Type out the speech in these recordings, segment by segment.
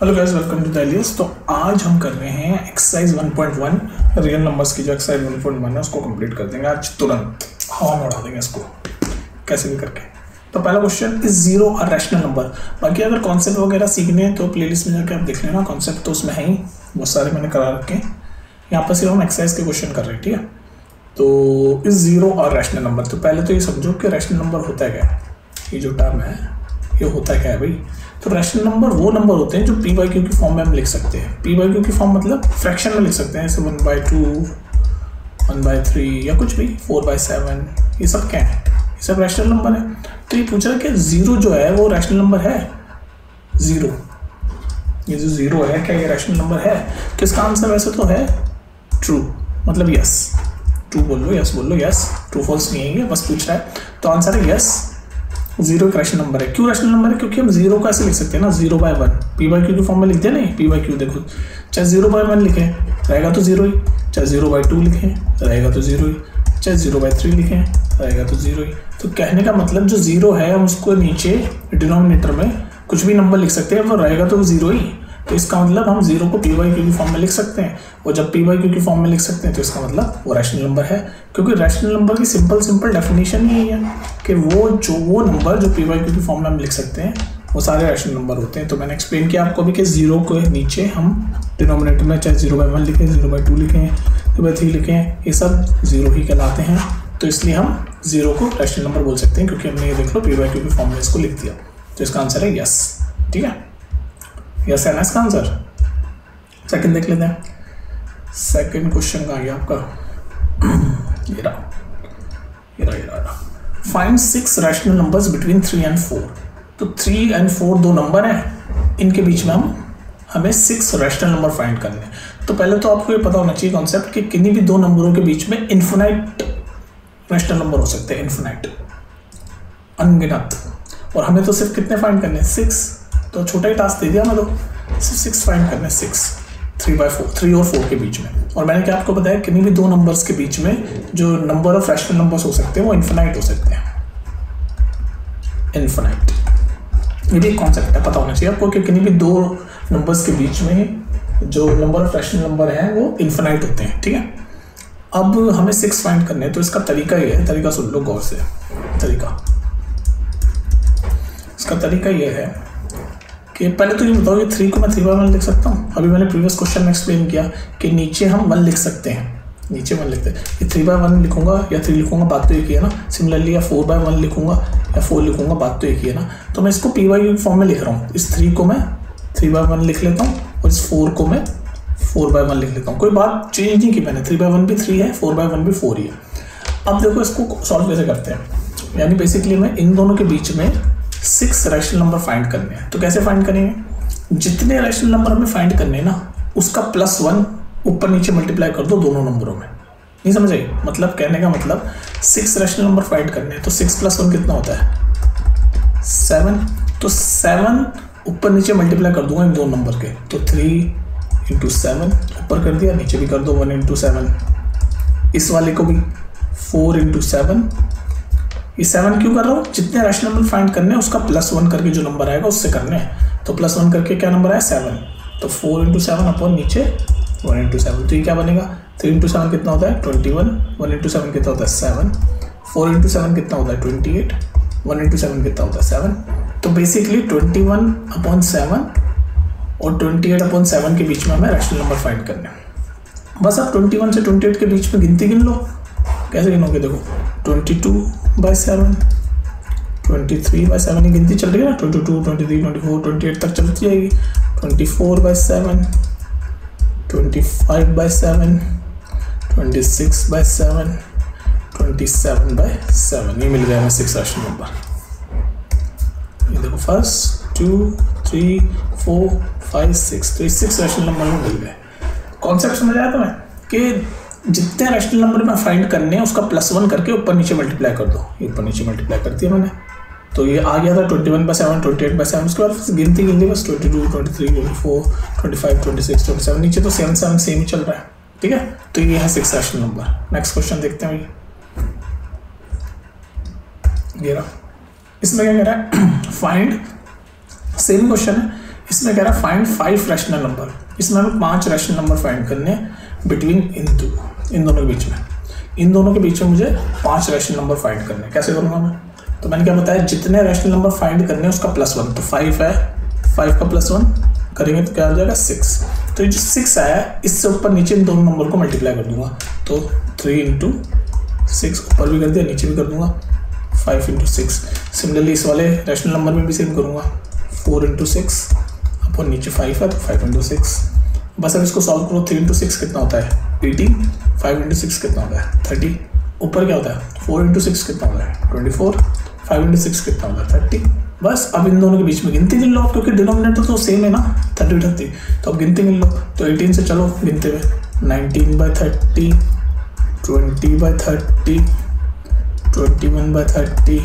Hello guys, welcome to the Elias. तो आज हम कर रहे हैं एक्सरसाइज 1.1 रियल नंबर्स की। जो एक्सरसाइज 1.1 है उसको कंप्लीट कर देंगे आज तुरंत, हवा में उड़ा देंगे इसको कैसे भी करके। तो पहला question, is zero a rational number. बाकी अगर कॉन्सेप्ट वगैरह सीखने हैं तो प्लेलिस्ट में जाकर आप देख लेना, कॉन्सेप्ट तो उसमें है ही बहुत सारे मैंने करा रखे हैं। यहाँ पर सिर्फ हम एक्सरसाइज के क्वेश्चन कर रहे हैं, ठीक है। तो is zero a rational number, तो पहले तो ये समझो कि रैशनल नंबर होता है क्या। ये जो टर्म है ये होता क्या है भाई। तो रैशनल नंबर वो नंबर होते हैं जो पी बाई क्यू की फॉर्म में हम लिख सकते हैं। पी बाई क्यू की फॉर्म मतलब फ्रैक्शन में लिख सकते हैं, जैसे 1/2, 1/3 या कुछ भी 4/7। ये सब क्या है? ये सब रैशनल नंबर है। तो ये पूछ रहा है कि जीरो जो है वो रैशनल नंबर है। जीरो, ये जो जीरो है क्या ये रैशनल नंबर है? तो इसका आंसर वैसे तो है ट्रू, मतलब यस। ट्रू बोल लो, यस बोल लो, यस। ट्रू फॉल्स नहीं है ये, बस पूछ रहा है। तो आंसर है यस, जीरो एक रैशनल नंबर है। क्यों रैशनल नंबर है? क्योंकि हम जीरो को ऐसे लिख सकते हैं ना, 0/1 पी बाई क्यू की फॉर्म में लिख दिया नहीं। पी बाई क्यू देखो, चाहे 0/1 लिखें रहेगा तो जीरो ही, चाहे 0/2 लिखें रहेगा तो जीरो ही, चाहे 0/3 लिखें रहेगा तो जीरो ही। तो कहने का मतलब जो जीरो है हम उसको नीचे डिनोमिनेटर में कुछ भी नंबर लिख सकते हैं, वो रहेगा तो जीरो ही। तो इसका मतलब हम जीरो को पी बाई क्यू की फॉर्म में लिख सकते हैं, और जब पी बाई क्यू की फॉर्म में लिख सकते हैं तो इसका मतलब वो रैशनल नंबर है। क्योंकि रैशनल नंबर की सिंपल डेफिनेशन ही है कि वो नंबर जो पी बाई क्यू की फॉर्म में हम लिख सकते हैं वो सारे रैशनल नंबर होते हैं। तो मैंने एक्सप्लेन किया आपको भी कि जीरो को नीचे हम डिनोमिनेटर में चाहे 0/1 लिखें, 0/2 लिखें, 0/3 लिखें, ये सब जीरो ही कहलाते हैं। तो इसलिए हम जीरो को रैशनल नंबर बोल सकते हैं, क्योंकि हमने ये देख लो पी बाई क्यू की फॉर्म में इसको लिख दिया। तो इसका आंसर है यस, ठीक है। यस है ना इसका आंसर। सेकंड देख लेते हैं। सेकंड क्वेश्चन का आ गया आपका, ये रहा। Find 6 rational numbers between 3 and 4। तो 3 and 4 दो नंबर हैं, इनके बीच में हमें 6 रैशनल नंबर फाइंड करने हैं। तो पहले तो आपको ये पता होना चाहिए कॉन्सेप्ट कि किन्हीं भी दो नंबरों के बीच में इन्फिनाइट रैशनल नंबर हो सकते हैं, इन्फिनाइट, अनगिनत। और हमें तो सिर्फ कितने फाइंड करने हैं? 6। तो छोटा ही टास्क दे दिया हमें, तो सिर्फ 6 फाइंड करने हैं। 6, 3 और 4 के बीच में। और मैंने क्या आपको बताया, किन्हीं भी दो नंबर्स के बीच में जो नंबर ऑफ रैशनल नंबर्स हो सकते हैं वो इन्फिनाइट हो सकते हैं, इन्फिनाइट। ये भी एक कॉन्सेप्ट है, पता होना चाहिए आपको कि किन्हीं भी दो नंबर्स के बीच में जो नंबर ऑफ रैशनल नंबर है वो इन्फिनाइट होते हैं, ठीक है। अब हमें 6 फाइंड करने हैं, तो इसका तरीका ये है, तरीका सुन लो गौर से। इसका तरीका ये है कि पहले तो ये बताओ कि 3 को मैं 3/1 लिख सकता हूँ। अभी मैंने प्रीवियस क्वेश्चन में एक्सप्लेन किया कि नीचे हम 1 लिख सकते हैं, नीचे 1 लिखते हैं। ये 3/1 लिखूंगा या 3 लिखूंगा, बात तो एक ही है ना। सिमिलरली या 4/1 लिखूंगा या 4 लिखूंगा, बात तो एक ही है ना। तो मैं इसको पी बाई क्यू फॉर्म में लिख रहा हूँ। इस 3 को मैं 3/1 लिख लेता हूँ और इस 4 को मैं 4/1 लिख लेता हूँ। कोई बात चेंज नहीं की मैंने, 3/1 भी 3 है, 4/1 भी 4 ही है। अब देखो इसको सॉल्व कैसे करते हैं। यानी बेसिकली मैं इन दोनों के बीच में 6 रैशनल नंबर फाइंड करने हैं। तो कैसे फाइंड करेंगे? जितने रैशनल नंबर हमें फाइंड करने हैं ना, उसका +1 ऊपर नीचे मल्टीप्लाई कर दो दोनों नंबरों में। नहीं समझ आई? मतलब कहने का मतलब 6 रैशनल नंबर फाइंड करने हैं, तो 6 + 1 कितना होता है? 7। तो 7 ऊपर नीचे मल्टीप्लाई कर दूंगा इन दो नंबर के, तो 3 × 7 ऊपर कर दिया, नीचे भी कर दो 1 × 7। इस वाले को भी 4 × 7। ये 7 क्यों कर रहा हूँ? जितने रैशनल नंबर फाइंड करने हैं उसका +1 करके जो नंबर आएगा उससे करने हैं। तो +1 करके क्या नंबर आया? 7। तो 4 × 7 अपॉन नीचे 1 × 7। तो ये क्या बनेगा? 3 × 7 कितना होता है? 21। 1 × 7 कितना होता है? 7। 4 × 7 कितना होता है? 28। 1 × 7 कितना होता है? 7। तो बेसिकली 21/7 और 28/7 के बीच में हमें रैशनल नंबर फाइंड करने हैं। बस आप 21 से 28 के बीच में गिनती गिन लो। कैसे गिनोगे? देखो 22/7, 23/7 की गिनती चल रही है ना, 22, 23, 24, 28 तक चलती जाएगी। 24/7, 25/7, 26/7, 27/7। ये मिल गया हमें 6 रैशनल नंबर। ये देखो 1, 2, 3, 4, 5, 6। तो ये 6 रैशनल नंबर मिल गए। कॉन्सेप्ट समझ आया तुम्हें कि जितने रैशनल नंबर में फाइंड करने हैं उसका +1 करके ऊपर नीचे मल्टीप्लाई कर दो। ये ऊपर नीचे मल्टीप्लाई कर दिया मैंने, तो ये आ गया था 21/7, 28/7। उसके बाद गिनती गिन ली बस, 22, 23, 24, 25, 26, 27। नीचे तो 7 7 सेम ही चल रहा है, ठीक है। तो ये है 6 रैशनल नंबर। नेक्स्ट क्वेश्चन देखते हैं। ये रहा, इसमें क्या कह रहा है? फाइंड, सेम क्वेश्चन है, इसमें कह रहा है फाइंड 5 रैशनल नंबर, इसमें हमें 5 रैशनल नंबर फाइंड करने हैं बिटवीन इन दोनों के बीच में। इन दोनों के बीच में मुझे 5 रैशनल नंबर फाइंड करने हैं। कैसे करूँगा मैं? तो मैंने क्या बताया, जितने रैशनल नंबर फाइंड करने हैं उसका +1, तो 5 है, 5 का +1 करेंगे तो क्या हो जाएगा 6। तो ये जो 6 आया इससे ऊपर नीचे इन दोनों नंबर को मल्टीप्लाई कर दूंगा, तो 3 × 6 ऊपर भी कर दिया नीचे भी कर दूंगा, 5 × 6। सिमिलरली इस वाले रैशनल नंबर में भी सेम करूंगा, 4 × 6 और नीचे 5 है तो 5 × 6। बस अब इसको सॉल्व करो, 3 × 6 कितना होता है 18, 5 × 6 कितना होता है 30, ऊपर क्या होता है 4 × 6 कितना होता है 24, 5 × 6 कितना होता है 30। बस अब इन दोनों के बीच में गिनती गिन लो, क्योंकि डिनोमिनेटर तो सेम है ना 30, तो अब गिनती गिन लो। तो 18 से चलो गिनते हुए, 19/30, 20/30, 21/30,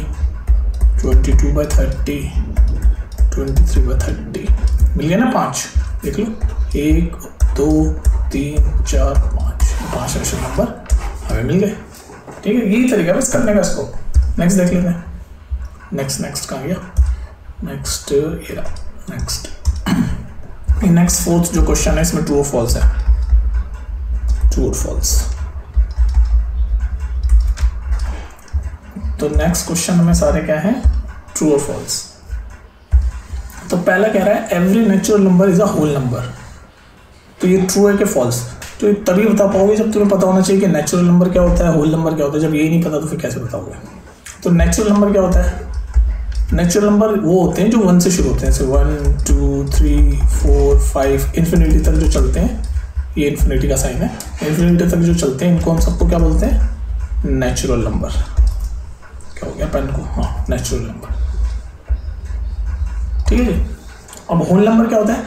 22/30, 23/30, मिल गया ना 5। देख लो 1 2 3 4 5 रैशनल नंबर हमें मिल गए। ठीक है, यही तरीका है बस करने का इसको। नेक्स्ट देख लेते हैं। नेक्स्ट कहाँ गया? नेक्स्ट ये रहा। नेक्स्ट 4th जो क्वेश्चन है इसमें ट्रू और फॉल्स है, ट्रू और फॉल्स। तो नेक्स्ट क्वेश्चन में सारे क्या है, ट्रू और फॉल्स। तो पहला कह रहा है every natural number is a whole number. तो ये ट्रू है कि फॉल्स? तो ये तभी बता पाओगे जब तुम्हें पता होना चाहिए कि नेचुरल नंबर क्या होता है, होल नंबर क्या होता है। जब ये नहीं पता तो फिर कैसे बताओगे? तो नेचुरल नंबर क्या होता है? नेचुरल नंबर वो होते हैं जो 1 से शुरू होते हैं, जैसे 1 2 3 4 5 इन्फिनिटी तक जो चलते हैं, ये इन्फिनिटी का साइन है, इन्फिनिटी तक जो चलते हैं इनको हम सबको क्या बोलते हैं? Natural number. क्या हो गया पेन को? हाँ, नेचुरल नंबर। ठीक है जी। अब होल नंबर क्या होता है?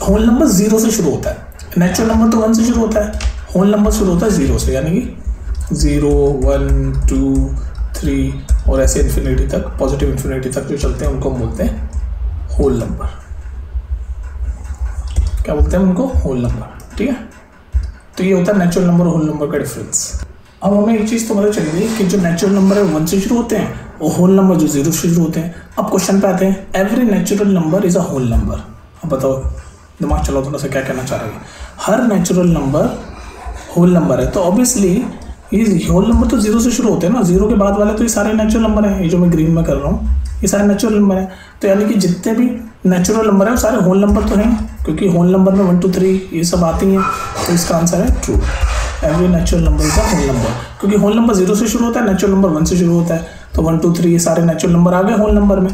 होल नंबर 0 से शुरू होता है। नेचुरल नंबर तो 1 से शुरू होता है, होल नंबर शुरू होता है 0 से, यानी कि 0 1 2 3 और ऐसे इन्फिनिटी तक, पॉजिटिव इन्फिनिटी तक जो चलते हैं उनको हम बोलते हैं होल नंबर। क्या बोलते हैं उनको? Whole number. ठीक है, तो ये होता है नेचुरल नंबर और होल नंबर का डिफरेंस। अब हमें एक चीज़ तो पता चल गई कि जो नेचुरल नंबर है 1 से शुरू होते हैं और होल नंबर जो 0 से शुरू होते हैं। अब क्वेश्चन पे आते हैं, every natural number is a whole number. अब बताओ, दिमाग चलाओ थोड़ा सा, क्या कहना चाह रहे हैं? हर नेचुरल नंबर होल नंबर है, तो ऑब्वियसली ये होल नंबर तो 0 से शुरू होते हैं ना, 0 के बाद वाले तो ये सारे नेचुरल नंबर हैं। ये जो मैं ग्रीन में कर रहा हूँ ये सारे नेचुरल नंबर हैं। तो यानी कि जितने भी नेचुरल नंबर हैं वो सारे होल नंबर तो हैं, क्योंकि होल नंबर में 1 2 3 ये सब आती हैं। तो इसका आंसर है true, every natural number is a whole number. क्योंकि होल नंबर 0 से शुरू होता है, नेचुरल नंबर 1 से शुरू होता है, तो 1 2 3 ये सारे नेचुरल नंबर आ गए होल नंबर में।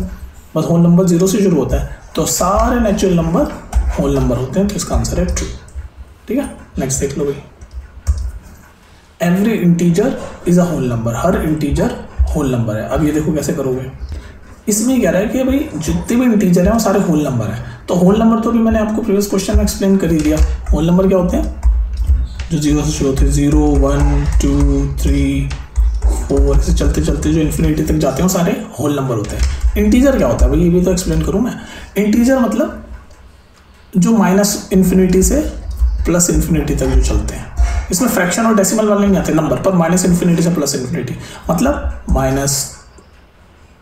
बस होल नंबर 0 से शुरू होता है, तो सारे नेचुरल नंबर होल नंबर होते हैं। तो इसका आंसर है ट्रू। ठीक है, नेक्स्ट देख लो भाई। Every integer is a whole number, हर इंटीजर होल नंबर है। अब ये देखो कैसे करोगे। इसमें कह रहा है कि भाई जितने भी इंटीजर हैं वो सारे होल नंबर हैं। तो होल नंबर तो भी मैंने आपको प्रीवियस क्वेश्चन में एक्सप्लेन कर ही दिया। होल नंबर क्या होते हैं? जो 0 से शुरू होते हैं, 0 1 2 3 4 ऐसे चलते चलते जो इन्फिनिटी तक जाते हैं वो सारे होल नंबर होते हैं। इंटीजर क्या होता है भाई, ये भी तो एक्सप्लेन करूँ मैं। इंटीजर मतलब जो -∞ से +∞ तक जो चलते हैं। इसमें फ्रैक्शन और डेसिमल वाले नहीं आते नंबर पर, -∞ से +∞, मतलब -10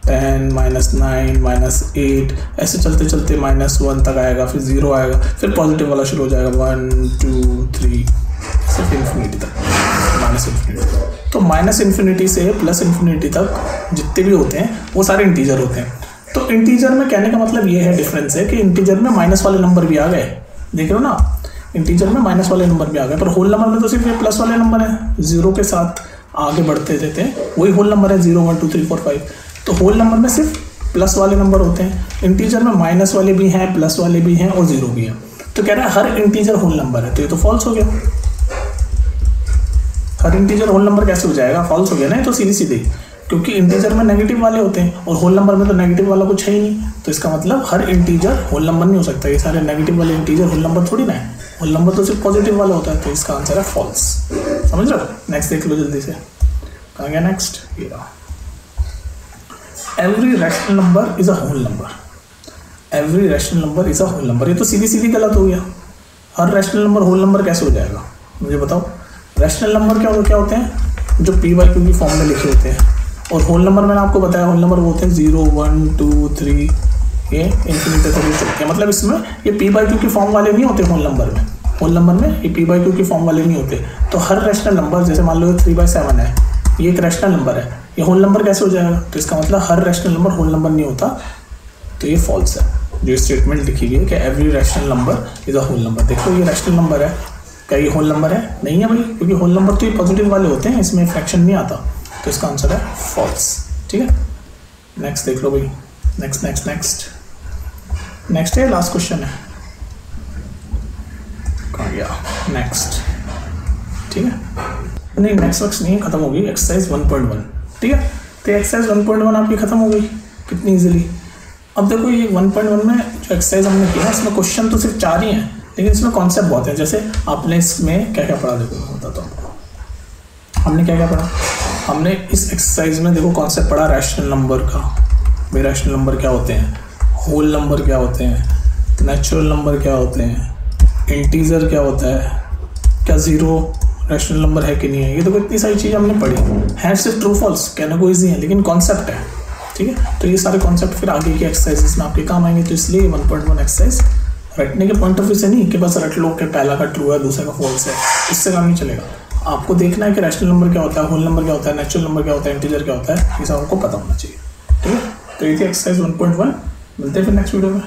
-9 -8 ऐसे चलते चलते -1 तक आएगा, फिर 0 आएगा, फिर पॉजिटिव वाला शुरू हो जाएगा 1 2 3 सिर्फ इन्फिनिटी तक, -∞। तो -∞ से +∞ तक जितने भी होते हैं वो सारे इंटीजर होते हैं। तो इंटीजर में कहने का मतलब ये है, डिफरेंस है कि इंटीजर में माइनस वाले नंबर भी आ गए, देख रहे हो ना, इंटीजर में माइनस वाले नंबर भी आ गए। पर होल नंबर में तो सिर्फ ये प्लस वाले नंबर हैं, 0 के साथ आगे बढ़ते रहते हैं, वही होल नंबर है 0 1 2 3 4 5। तो होल नंबर में सिर्फ प्लस वाले नंबर होते हैं। इंटीजर में माइनस वाले भी हैं, प्लस वाले भी हैं और 0 भी है। तो कह रहा है हर इंटीजर होल नंबर है, तो ये तो फॉल्स हो गया। हर इंटीजर होल नंबर कैसे हो जाएगा? फॉल्स हो गया ना, तो सीधी सीधी, क्योंकि इंटीजर में नेगेटिव वाले होते हैं और होल नंबर में तो नेगेटिव वाला कुछ है ही नहीं। तो इसका मतलब हर इंटीजर होल नंबर नहीं हो सकता। ये सारे नेगेटिव वाले इंटीजर होल नंबर थोड़ी ना है, होल नंबर तो सिर्फ पॉजिटिव वाला होता है। तो इसका आंसर है फॉल्स। समझ रहे हो? नेक्स्ट देख लो जल्दी से, कहाँ गया नेक्स्ट? ये रहा। Every rational number is a whole number. Every rational number is a whole number, ये तो सीधी सीधी गलत हो गया। हर रैशनल नंबर होल नंबर कैसे हो जाएगा मुझे बताओ? रैशनल नंबर क्या होते हैं? जो p/q की फॉर्म में लिखे होते हैं। और होल नंबर मैंने आपको बताया, होल नंबर वो होते हैं 0 1 2 3 ये इन्फिनिटी तक चलते हैं। मतलब इसमें ये p/q के फॉर्म वाले नहीं होते होल नंबर में। होल नंबर में ये p/q के फॉर्म वाले नहीं होते। तो हर रैशनल नंबर, जैसे मान लो 3/7 है, ये एक रैशनल नंबर है, ये होल नंबर कैसे हो जाएगा? तो इसका मतलब हर रैशनल नंबर होल नंबर नहीं होता, तो ये फॉल्स है। जो स्टेटमेंट लिखी गई है कि every rational number is a whole number. देखो ये रैशनल नंबर है, क्या ये होल नंबर है? नहीं है भाई, क्योंकि होल नंबर तो ये पॉजिटिव वाले होते हैं, इसमें फ्रैक्शन नहीं आता, तो इसका आंसर है फॉल्स। ठीक है, नेक्स्ट देख लो भाई। नेक्स्ट नेक्स्ट नेक्स्ट नेक्स्ट है, लास्ट क्वेश्चन है, कहाँ गया? नेक्स्ट। ठीक है, नहीं नेक्स्ट वक्त नहीं, खत्म हो गई एक्सरसाइज 1.1। ठीक है, तो एक्सरसाइज 1.1 आपकी खत्म हो गई कितनी इजीली। अब देखो ये 1.1 में जो एक्सरसाइज हमने किया, इसमें क्वेश्चन तो सिर्फ 4 ही हैं, लेकिन इसमें कॉन्सेप्ट बहुत है। जैसे आपने इसमें क्या क्या पढ़ा, देखो होता तो हमने क्या क्या पढ़ा। हमने इस एक्सरसाइज में देखो कॉन्सेप्ट पढ़ा रैशनल नंबर का, भाई रैशनल नंबर क्या होते हैं, होल नंबर क्या होते हैं, नेचुरल नंबर क्या होते हैं, इंटीजर क्या होता है, क्या ज़ीरो रैशनल नंबर है कि नहीं है। ये देखो इतनी सारी चीज़ हमने पढ़ी है। सिर्फ ट्रू फॉल्स कहने को ईजी है, लेकिन कॉन्सेप्ट है। ठीक है, तो ये सारे कॉन्सेप्ट फिर आगे की एक्सरसाइजेस में आपके काम आएंगे। तो इसलिए 1.1 एक्सरसाइज रटने के पॉइंट ऑफ व्यू से नहीं कि बस रट लो कि पहला का ट्रू है दूसरे का फॉल्स है, इससे काम नहीं चलेगा। आपको देखना है कि रैशनल नंबर क्या होता है, होल नंबर क्या होता है, नेचुरल नंबर क्या होता है, इंटीजर क्या होता है, ये सब आपको पता होना चाहिए। ठीक है, तो ये थी एक्सरसाइज 1.1। मिलते हैं फिर नेक्स्ट वीडियो में।